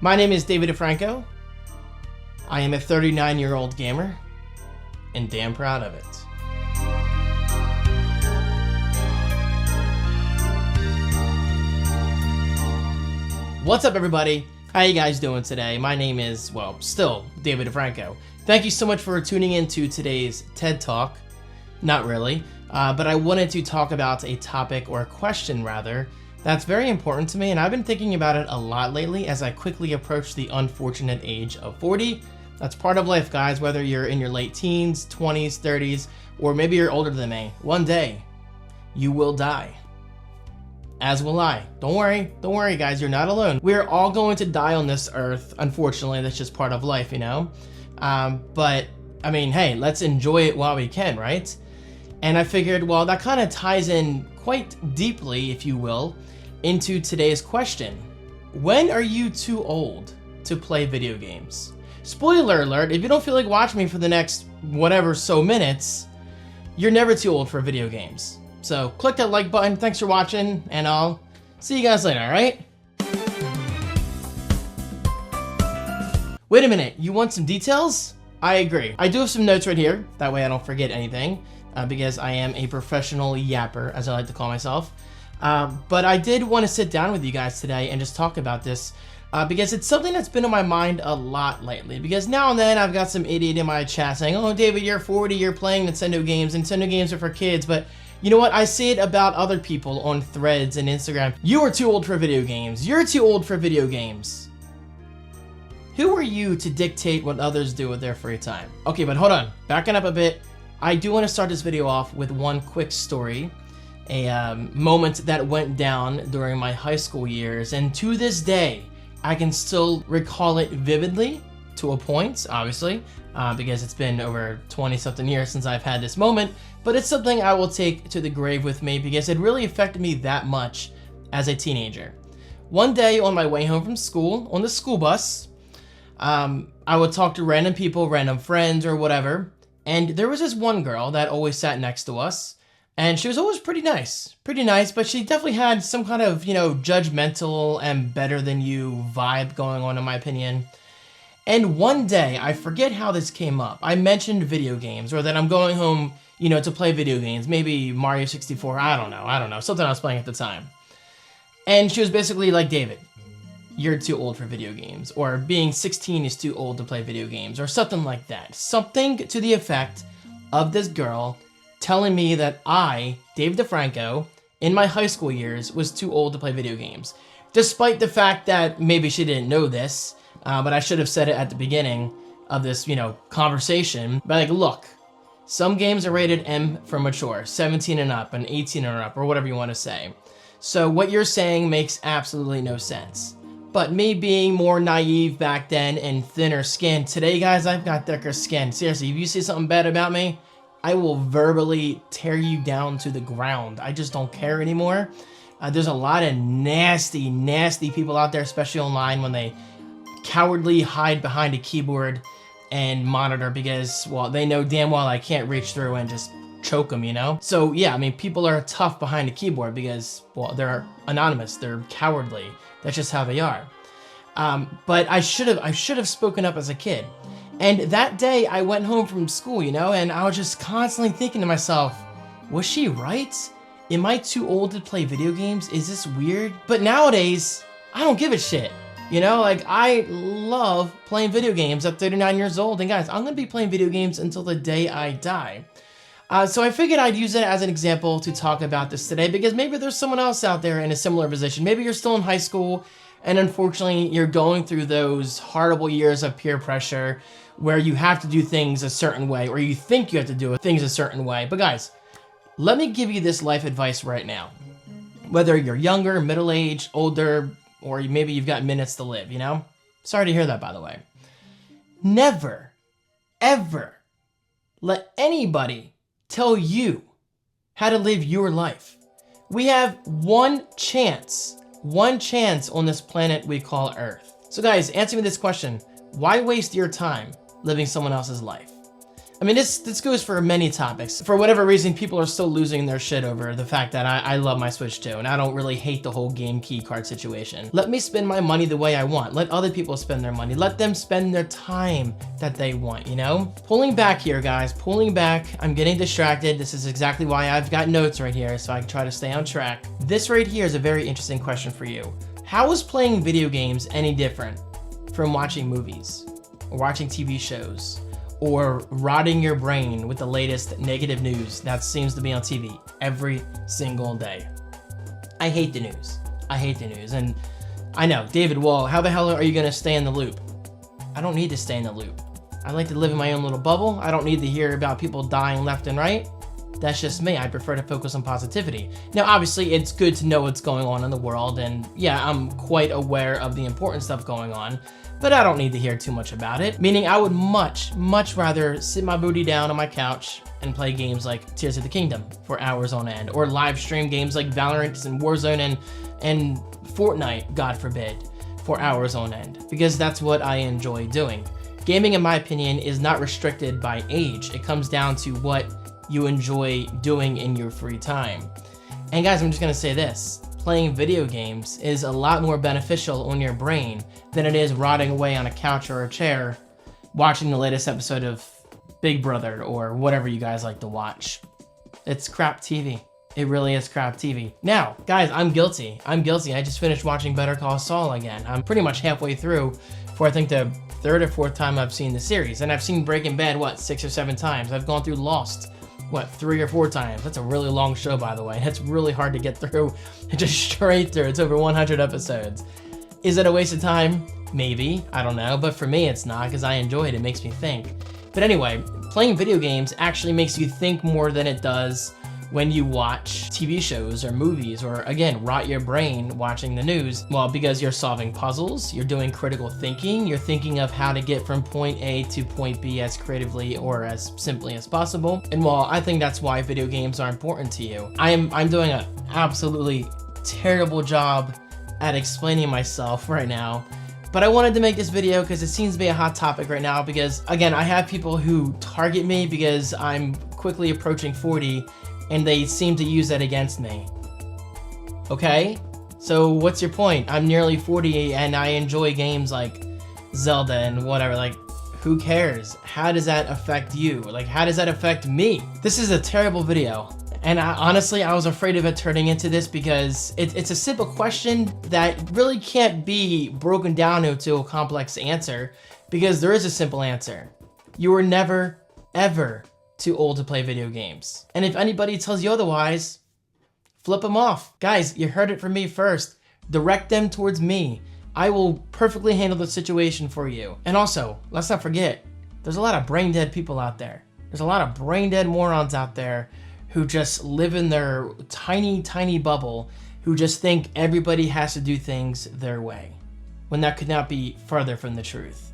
My name is David DeFranco. I am a 39-year-old gamer, and damn proud of it. What's up, everybody? How you guys doing today? My name is, well, still David DeFranco. Thank you so much for tuning in to today's TED Talk. Not really, but I wanted to talk about a topic, or a question rather, that's very important to me, and I've been thinking about it a lot lately as I quickly approach the unfortunate age of 40. That's part of life, guys, whether you're in your late teens, 20s, 30s, or maybe you're older than me. One day, you will die. As will I. Don't worry, guys, you're not alone. We're all going to die on this earth. Unfortunately, that's just part of life, you know? But, I mean, hey, let's enjoy it while we can, right? And I figured, well, that kind of ties in quite deeply, if you will, into today's question. When are you too old to play video games? Spoiler alert, if you don't feel like watching me for the next whatever so minutes, you're never too old for video games. So click that like button, thanks for watching, and I'll see you guys later, alright? Wait a minute, you want some details? I agree. I do have some notes right here, that way I don't forget anything, because I am a professional yapper, as I like to call myself. But I did want to sit down with you guys today and just talk about this, because it's something that's been on my mind a lot lately. Because now and then I've got some idiot in my chat saying, oh, David, you're 40, you're playing Nintendo games are for kids. But you know what? I see it about other people on Threads and Instagram. You are too old for video games. You're too old for video games. Who are you to dictate what others do with their free time? Okay, but hold on. Backing up a bit, I do want to start this video off with one quick story. A moment that went down during my high school years, and to this day I can still recall it vividly, to a point, obviously, because it's been over 20 something years since I've had this moment, but it's something I will take to the grave with me because it really affected me that much as a teenager. One day on my way home from school, on the school bus, I would talk to random people, random friends or whatever, and there was this one girl that always sat next to us. And she was always pretty nice, but she definitely had some kind of, you know, judgmental and better than you vibe going on, in my opinion. And one day, I forget how this came up. I mentioned video games, or that I'm going home, you know, to play video games, maybe Mario 64, I don't know, something I was playing at the time. And she was basically like, David, you're too old for video games, or being 16 is too old to play video games, or something like that. Something to the effect of this girl telling me that I, Dave DeFranco, in my high school years, was too old to play video games. Despite the fact that maybe she didn't know this, but I should have said it at the beginning of this, you know, conversation. But like, look, some games are rated M for mature, 17 and up, and 18 and up, or whatever you want to say. So what you're saying makes absolutely no sense. But me being more naive back then and thinner skinned, today, guys, I've got thicker skin. Seriously, if you see something bad about me, I will verbally tear you down to the ground. I just don't care anymore. There's a lot of nasty, nasty people out there, especially online, when they cowardly hide behind a keyboard and monitor because, well, they know damn well I can't reach through and just choke them, you know? So yeah, I mean, people are tough behind a keyboard because, well, they're anonymous, they're cowardly. That's just how they are. But I should have spoken up as a kid. And that day I went home from school, you know, and I was just constantly thinking to myself, was she right? Am I too old to play video games? Is this weird? But nowadays, I don't give a shit. You know, like, I love playing video games at 39 years old. And guys, I'm gonna be playing video games until the day I die. So I figured I'd use it as an example to talk about this today, because maybe there's someone else out there in a similar position. Maybe you're still in high school, and unfortunately, you're going through those horrible years of peer pressure where you have to do things a certain way, or you think you have to do things a certain way. But guys, let me give you this life advice right now. Whether you're younger, middle-aged, older, or maybe you've got minutes to live, you know? Sorry to hear that, by the way. Never, ever let anybody tell you how to live your life. We have one chance on this planet we call Earth. So guys, answer me this question. Why waste your time living someone else's life? I mean, this goes for many topics. For whatever reason, people are still losing their shit over the fact that I love my Switch 2, and I don't really hate the whole game key card situation. Let me spend my money the way I want. Let other people spend their money. Let them spend their time that they want, you know? Pulling back here, guys, pulling back. I'm getting distracted. This is exactly why I've got notes right here, so I can try to stay on track. This right here is a very interesting question for you. How is playing video games any different from watching movies or watching TV shows or rotting your brain with the latest negative news that seems to be on TV every single day? I hate the news. I hate the news. And I know, David, well, how the hell are you gonna stay in the loop? I don't need to stay in the loop. I like to live in my own little bubble. I don't need to hear about people dying left and right. That's just me. I prefer to focus on positivity. Now, obviously, it's good to know what's going on in the world, and yeah, I'm quite aware of the important stuff going on, but I don't need to hear too much about it. Meaning I would much rather sit my booty down on my couch and play games like Tears of the Kingdom for hours on end, or live stream games like Valorant and Warzone and Fortnite, God forbid, for hours on end, because that's what I enjoy doing. Gaming, in my opinion, is not restricted by age. It comes down to what you enjoy doing in your free time. And guys, I'm just gonna say this. Playing video games is a lot more beneficial on your brain than it is rotting away on a couch or a chair watching the latest episode of Big Brother or whatever you guys like to watch. It's crap TV. It really is crap TV. Now, guys, I'm guilty. I just finished watching Better Call Saul again. I'm pretty much halfway through for I think the third or fourth time I've seen the series. And I've seen Breaking Bad, what, 6 or 7 times. I've gone through Lost, what, 3 or 4 times. That's a really long show, by the way. That's really hard to get through, just straight through. It's over 100 episodes. Is it a waste of time? Maybe, I don't know. But for me, it's not, because I enjoy it. It makes me think. But anyway, playing video games actually makes you think more than it does when you watch TV shows or movies, or again, rot your brain watching the news. Well, because you're solving puzzles, you're doing critical thinking, you're thinking of how to get from point A to point B as creatively or as simply as possible. And while I think that's why video games are important to you, I'm doing an absolutely terrible job at explaining myself right now. But I wanted to make this video because it seems to be a hot topic right now, because again, I have people who target me because I'm quickly approaching 40 and they seem to use that against me. Okay? So what's your point? I'm nearly 40 and I enjoy games like Zelda and whatever. Like, who cares? How does that affect you? Like, how does that affect me? This is a terrible video. And honestly, I was afraid of it turning into this because it's a simple question that really can't be broken down into a complex answer, because there is a simple answer. You were never, ever too old to play video games. And if anybody tells you otherwise, flip them off. Guys, you heard it from me first. Direct them towards me. I will perfectly handle the situation for you. And also, let's not forget, there's a lot of brain dead people out there. There's a lot of brain dead morons out there who just live in their tiny bubble, who just think everybody has to do things their way, when that could not be further from the truth.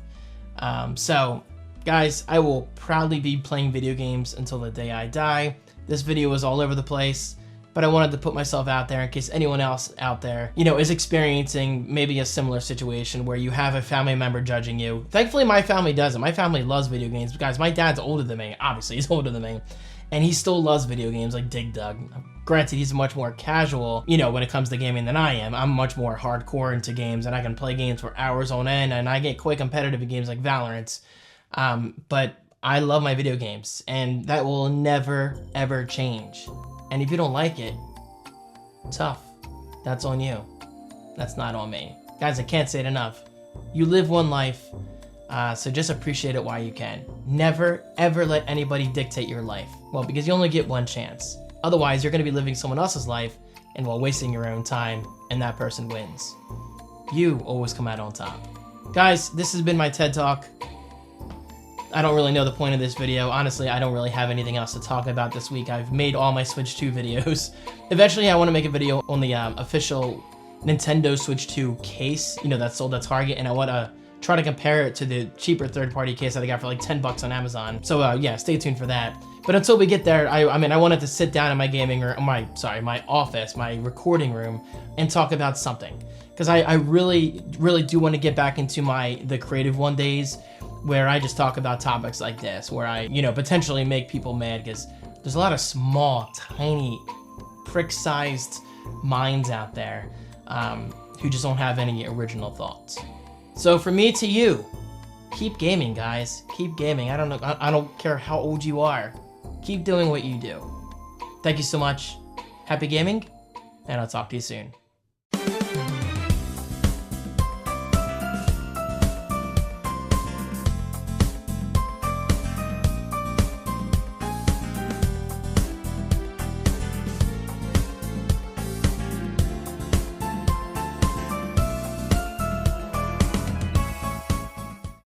So, guys, I will proudly be playing video games until the day I die. This video was all over the place, but I wanted to put myself out there in case anyone else out there, you know, is experiencing maybe a similar situation where you have a family member judging you. Thankfully, my family doesn't. My family loves video games. Guys, my dad's older than me. Obviously, he's older than me. And he still loves video games like Dig Dug. Granted, he's much more casual, you know, when it comes to gaming than I am. I'm much more hardcore into games, and I can play games for hours on end, and I get quite competitive in games like Valorant. But I love my video games, and that will never, ever change. And if you don't like it, tough. That's on you. That's not on me. Guys, I can't say it enough. You live one life, so just appreciate it while you can. Never, ever let anybody dictate your life. Well, because you only get one chance. Otherwise, you're going to be living someone else's life, and while wasting your own time, and that person wins. You always come out on top. Guys, this has been my TED Talk. I don't really know the point of this video. Honestly, I don't really have anything else to talk about this week. I've made all my Switch 2 videos. Eventually, I want to make a video on the official Nintendo Switch 2 case, you know, that's sold at Target, and I want to try to compare it to the cheaper third-party case that I got for like 10 bucks on Amazon. So yeah, stay tuned for that. But until we get there, I mean, I wanted to sit down in my gaming room, my office, my recording room, and talk about something. Because I really do want to get back into the Creative One days where I just talk about topics like this, where I, potentially make people mad because there's a lot of small, tiny, prick-sized minds out there who just don't have any original thoughts. So from me to you, keep gaming, guys. Keep gaming. I don't care how old you are. Keep doing what you do. Thank you so much. Happy gaming, and I'll talk to you soon.